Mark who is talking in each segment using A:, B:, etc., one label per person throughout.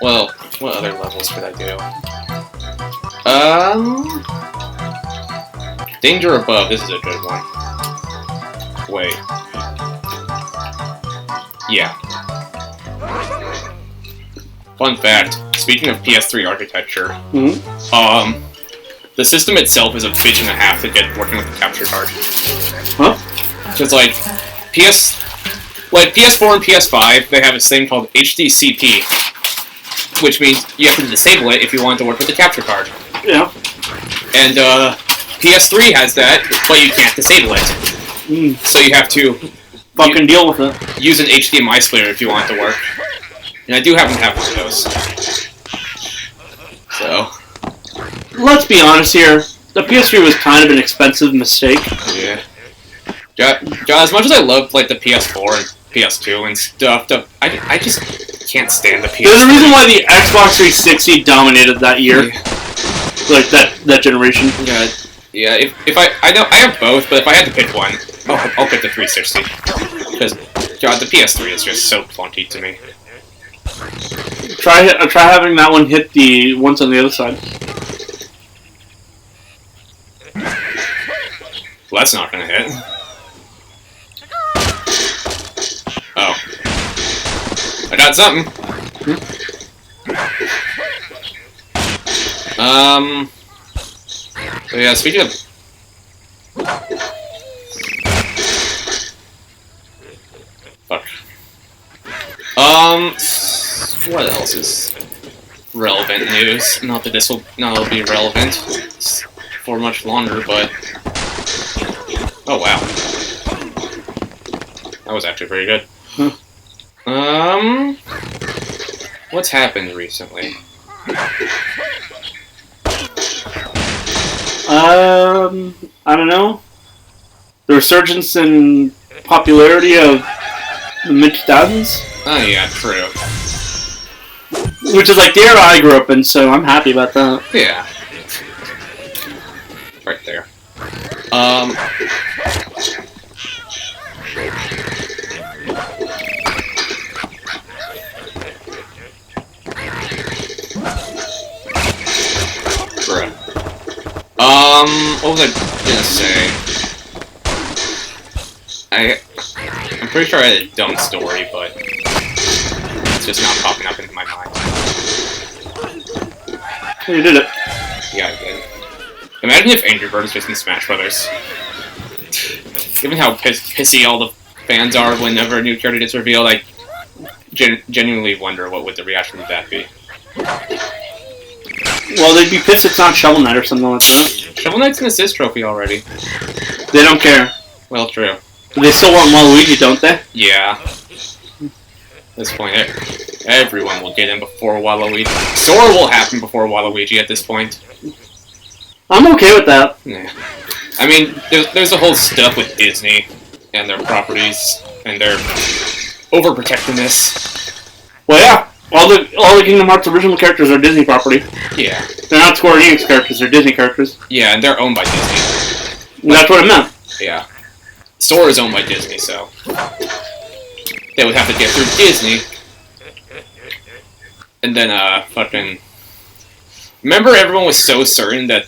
A: Well, what other levels could I do? Danger above. This is a good one. Wait. Yeah. Fun fact. Speaking of PS3 architecture, the system itself is a bitch and a half to get working with the capture card.
B: Huh?
A: So it's like PS4 and PS5, they have this thing called HDCP, which means you have to disable it if you want to work with the capture card.
B: Yeah.
A: And PS3 has that, but you can't disable it. So you have to
B: fucking deal with it.
A: Use an HDMI splitter if you want it to work. And I do happen to have one of those. So.
B: Let's be honest here. The PS3 was kind of an expensive mistake.
A: Yeah. As much as I love like the PS4 and PS2 and stuff, I just can't stand the PS3.
B: There's a reason why the Xbox 360 dominated that year.
A: Yeah.
B: Like that generation.
A: Yeah. If I know I have both, but if I had to pick one, I'll pick the 360 because the PS3 is just so clunky to me.
B: Try having that one hit the ones on the other side.
A: Well, that's not gonna hit. Oh. I got something. So yeah, speaking of... Fuck. What else is relevant news? Not that this will be relevant for much longer, but... Oh, wow. That was actually pretty good. What's happened recently?
B: I don't know. The resurgence in popularity of the mid-2000s?
A: Oh, yeah, true.
B: Which is like the era I grew up in, so I'm happy about that.
A: Yeah. Right there. What was I gonna say? I'm pretty sure I had a dumb story, but it's just not popping up into my mind.
B: You did it.
A: Yeah, I did. Imagine if Angry Birds was in Smash Brothers. Given how pissy all the fans are whenever a new character gets revealed, I genuinely wonder what would the reaction to that be.
B: Well, they'd be pissed it's not Shovel Knight or something like that.
A: Shovel Knight's an assist trophy already.
B: They don't care.
A: Well, true.
B: But they still want Waluigi, don't they?
A: Yeah. At this point, everyone will get in before Waluigi. Sora will happen before Waluigi at this point.
B: I'm okay with that.
A: Yeah. I mean, there's a whole stuff with Disney and their properties and their overprotectiveness.
B: Well, yeah. All the Kingdom Hearts original characters are Disney property.
A: Yeah.
B: They're not Square Enix characters, they're Disney characters.
A: Yeah, and they're owned by Disney.
B: That's what I meant.
A: Yeah. Sora is owned by Disney, so they would have to get through Disney. And then, fucking... Remember everyone was so certain that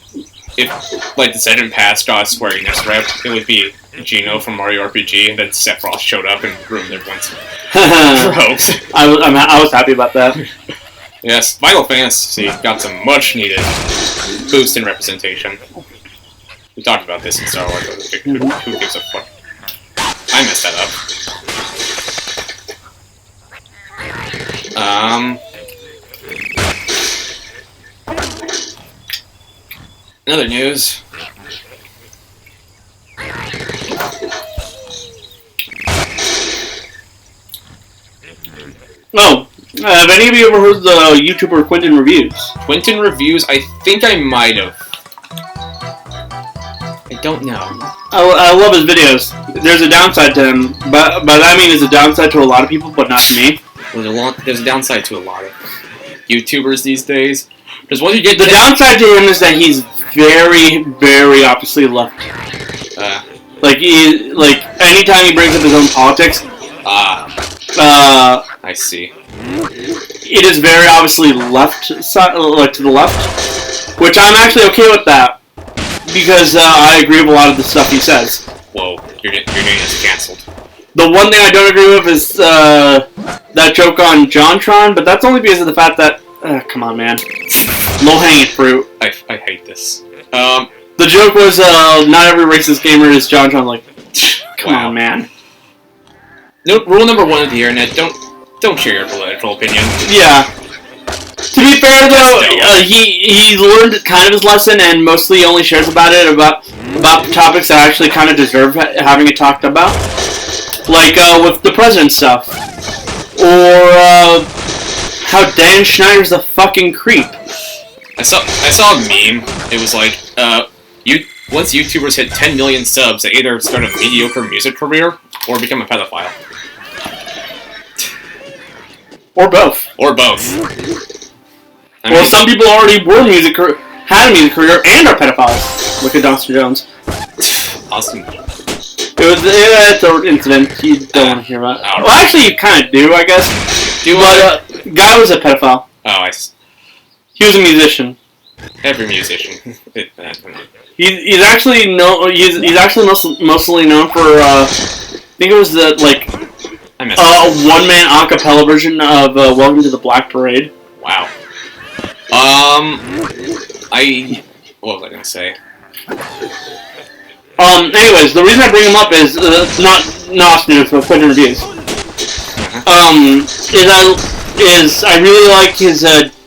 A: if, like, the second pass got a Square Enix rep, it would be Gino from Mario RPG, and then Sephiroth showed up and ruined everyone's hopes.
B: I was happy about that.
A: Yes, Final Fantasy got some much-needed boost in representation. We talked about this in Star Wars, but who gives a fuck? I messed that up. Another news.
B: Oh, have any of you ever heard the YouTuber Quentin Reviews?
A: Quentin Reviews? I think I might have. I don't know.
B: I love his videos. There's a downside to him, but by that I mean there's a downside to a lot of people, but not to me.
A: There's a downside to a lot of YouTubers these days. Because once you get
B: the downside to him is that he's very, very obviously left. Like anytime he brings up his own politics.
A: I see.
B: it is very obviously left side, like to the left, which I'm actually okay with that because I agree with a lot of the stuff he says.
A: Whoa, your name is cancelled.
B: The one thing I don't agree with is that joke on JonTron, but that's only because of the fact that come on, man, low-hanging fruit.
A: I hate this.
B: The joke was not every racist gamer is JonTron. Like, come on, man.
A: No, rule number 1 of the internet: don't share your political opinion.
B: Yeah. To be fair, though, he learned kind of his lesson, and mostly only shares about topics that actually kind of deserve having it talked about, like with the president stuff, or how Dan Schneider's a fucking creep.
A: I saw a meme. It was like, once YouTubers hit 10 million subs, they either start a mediocre music career or become a pedophile.
B: Or both.
A: Or both.
B: Well, some people already had a music career and are pedophiles. Look at Dawson Jones.
A: Awesome.
B: It's an incident you don't want to hear about. Well, actually, you kind of do, I guess. But guy was a pedophile.
A: Oh,
B: He was a musician.
A: Every musician.
B: He's actually mostly known for I think it was the a one-man a cappella version of Welcome to the Black Parade.
A: Wow. What was I gonna say?
B: Anyways, the reason I bring him up is not news, but quick reviews. Is I really like his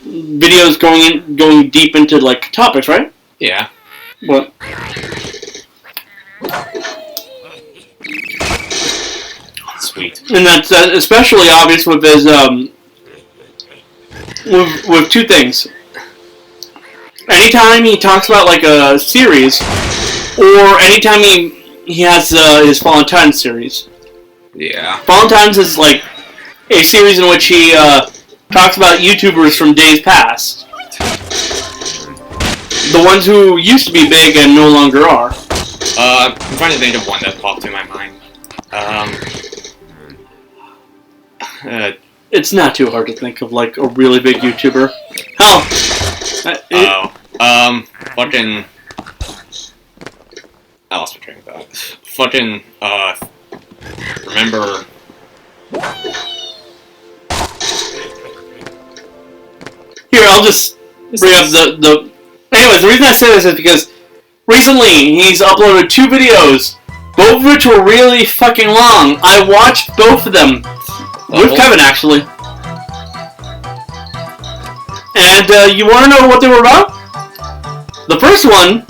B: videos going deep into like topics, right?
A: Yeah.
B: What?
A: Sweet.
B: And that's especially obvious with his with two things. Anytime he talks about like a series, or anytime he has his Fallen Titans series.
A: Yeah.
B: Fallen Titans is like a series in which he talks about YouTubers from days past. The ones who used to be big and no longer are.
A: I'm trying to think of one that popped in my mind.
B: It's not too hard to think of like a really big YouTuber. Hell.
A: Fucking. I lost my train of thought. Fucking, remember.
B: Here, I'll just bring up the. Anyways, the reason I say this is because recently he's uploaded 2 videos, both of which were really fucking long. I watched both of them with Kevin, actually. And you want to know what they were about? The first one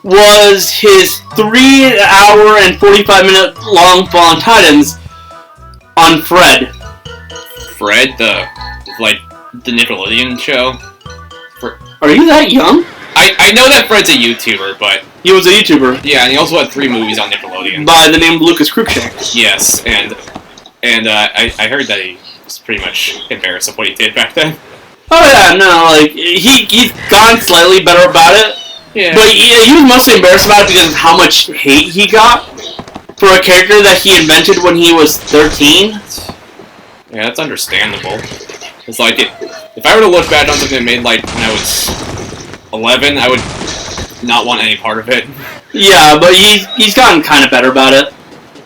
B: was his 3 hour and 45-minute long Fallen Titans on Fred.
A: Fred, the Nickelodeon show?
B: Are you that young?
A: I know that Fred's a YouTuber, but...
B: He was a YouTuber.
A: Yeah, and he also had 3 movies on Nickelodeon.
B: By the name of Lucas Cruikshank.
A: Yes, and I heard that he was pretty much embarrassed of what he did back then.
B: Oh yeah, no, like, he's gotten slightly better about it.
A: Yeah.
B: But he was mostly embarrassed about it because of how much hate he got for a character that he invented when he was 13.
A: Yeah, that's understandable. It's like, if I were to look back on something I made, like, when I was 11, I would not want any part of it.
B: Yeah, but he's gotten kind of better about it.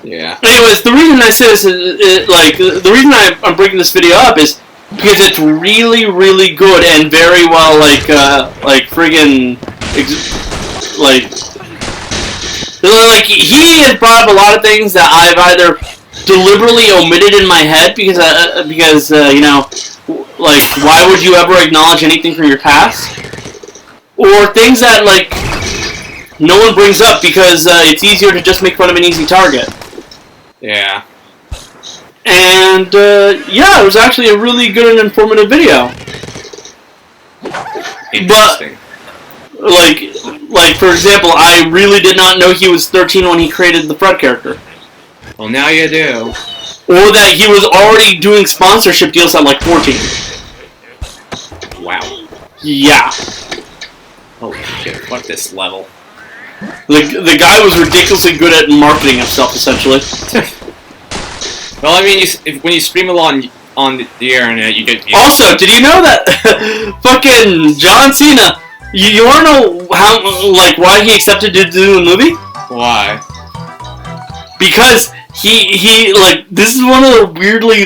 A: Yeah.
B: Anyways, the reason I say this is the reason I'm bringing this video up is because it's really, really good and very well, friggin', he has brought up a lot of things that I've either deliberately omitted in my head because why would you ever acknowledge anything from your past? Or things that, no one brings up because it's easier to just make fun of an easy target.
A: Yeah.
B: And, yeah, it was actually a really good and informative video.
A: Interesting.
B: But, for example, I really did not know he was 13 when he created the Fred character.
A: Well, now you do.
B: Or that he was already doing sponsorship deals at, 14.
A: Wow.
B: Yeah.
A: Holy shit, fuck this level.
B: The guy was ridiculously good at marketing himself, essentially.
A: Well, I mean, when you stream a lot on the internet, you get...
B: Also, did you know that fucking John Cena, you wanna know how, like, why he accepted to do the movie?
A: Why?
B: Because he like, this is one of the weirdly,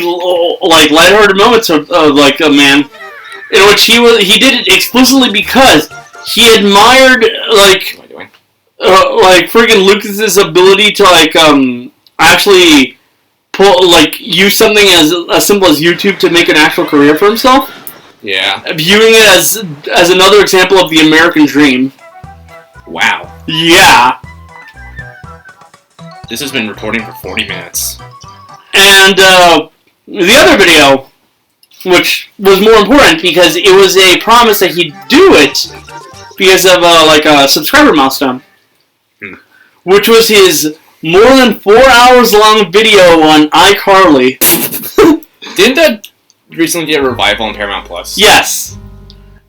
B: like, lighthearted moments of like, a man, in which he did it explicitly because he admired, like,
A: What am I doing?
B: Like, friggin' Lucas's ability to, like, actually use something as simple as YouTube to make an actual career for himself.
A: Yeah.
B: Viewing it as another example of the American dream.
A: Wow.
B: Yeah.
A: This has been recording for 40 minutes.
B: And the other video, which was more important because it was a promise that he'd do it because of like a subscriber milestone, which was his more than 4 hours long video on iCarly.
A: Didn't that recently get a revival on Paramount Plus?
B: Yes.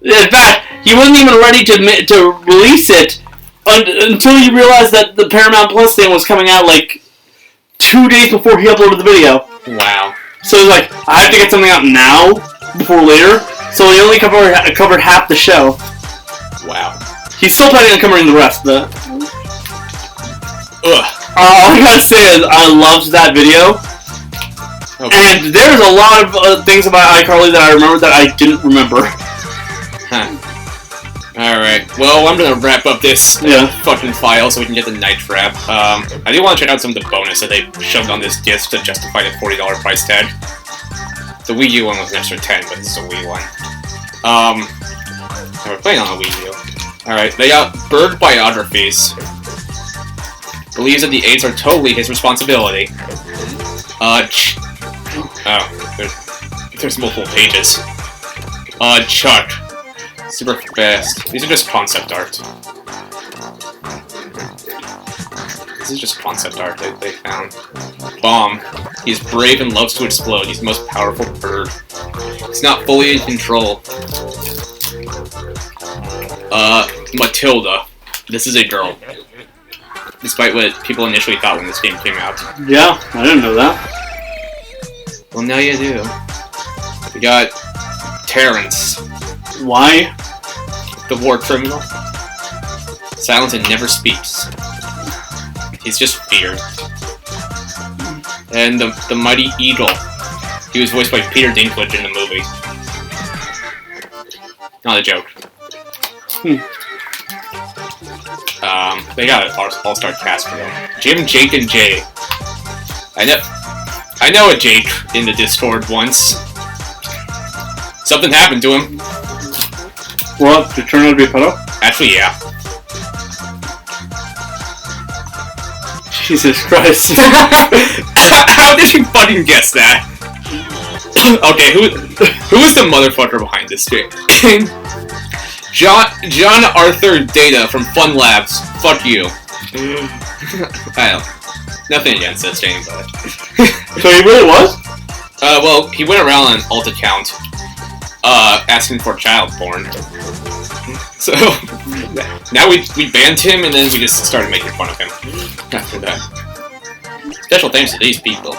B: In fact, he wasn't even ready to release it until he realized that the Paramount Plus thing was coming out like 2 days before he uploaded the video.
A: Wow.
B: So he's like, I have to get something out now before later. So he only covered half the show.
A: Wow.
B: He's still planning on covering the rest, though.
A: Ugh.
B: All I gotta say is I loved that video.
A: Okay.
B: And there's a lot of things about iCarly that I remember that I didn't remember.
A: Huh. Alright, well, I'm gonna wrap up this fucking file so we can get the night trap. I do want to check out some of the bonus that they shoved on this disc to justify the $40 price tag. The Wii U one was an extra 10, but this is a Wii one. We're playing on the Wii U. Alright, they got bird biographies. Believes that the AIDS are totally his responsibility. There's multiple pages. Chuck. Super fast. These are just concept art. This is just concept art they found. Bomb. He's brave and loves to explode. He's the most powerful bird. He's not fully in control. Matilda. This is a girl. Despite what people initially thought when this game came out.
B: Yeah, I didn't know that.
A: Well, now you do. We got Terrence.
B: Why?
A: The war criminal. Silent and never speaks. He's just feared. And the mighty eagle. He was voiced by Peter Dinklage in the movie. Not a joke. They got an all-star cast for them. Jim, Jake, and Jay. I know a Jake in the Discord once. Something happened to him.
B: What? Did it turn out to be a pedo?
A: Actually, yeah.
B: Jesus Christ.
A: How did you fucking guess that? Okay, who is the motherfucker behind this game? John Arthur Data from Fun Labs. Fuck you. I don't. Nothing against this game, but.
B: So he really was?
A: Well, he went around on an alt account, asking for child porn. So, now we banned him, and then we just started making fun of him after that. Special thanks to these people.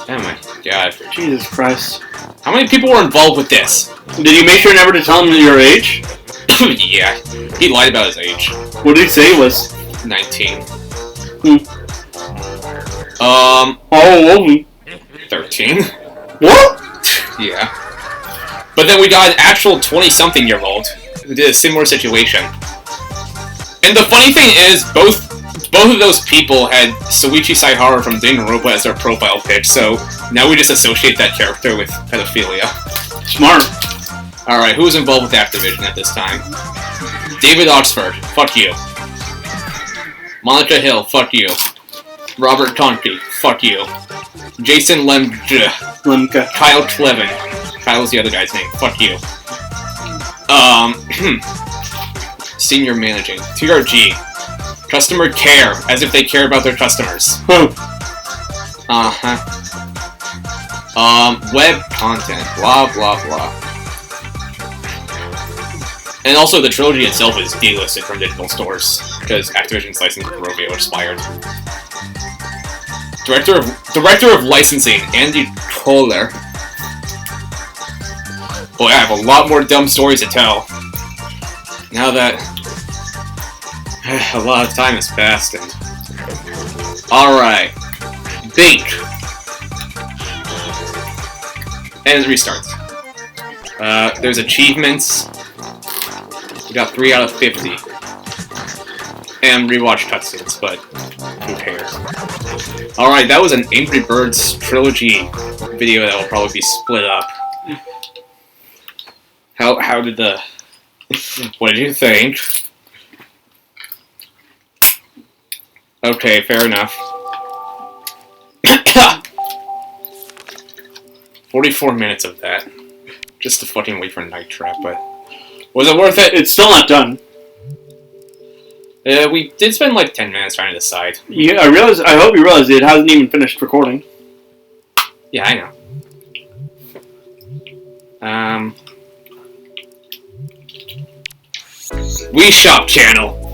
A: Oh my god.
B: Jesus Christ.
A: How many people were involved with this?
B: Did you make sure never to tell him your age?
A: Yeah, he lied about his age.
B: What did he say it was?
A: 19.
B: How old?
A: 13.
B: What?
A: Yeah. But then we got an actual 20-something-year-old who did a similar situation. And the funny thing is, both of those people had Soichi Saihara from Danganronpa as their profile pic, so now we just associate that character with pedophilia.
B: Smart.
A: Alright, who was involved with Activision at this time? David Oxford, fuck you. Monica Hill, fuck you. Robert Tonke, fuck you. Jason
B: Lemke.
A: Kyle Clevin. Kyle's the other guy's name, fuck you. Senior Managing. TRG. Customer Care, as if they care about their customers. Web content, blah blah blah. And also, the Trilogy itself is delisted from digital stores, because Activision's license with Rovio expired. Director of Licensing, Andy Toller. Boy, I have a lot more dumb stories to tell. Now that a lot of time has passed, and alright. Bink. And it restarts. There's achievements. We got 3 out of 50. And rewatch cutscenes, but who cares? Alright, that was an Angry Birds Trilogy video that will probably be split up. How did the... What did you think? Okay, fair enough. 44 minutes of that. Just to fucking wait for Night Trap, but... Was it worth it?
B: It's still not done.
A: We did spend like 10 minutes trying to decide.
B: Yeah, I hope you realize it hasn't even finished recording.
A: Yeah, I know. Wii Shop channel.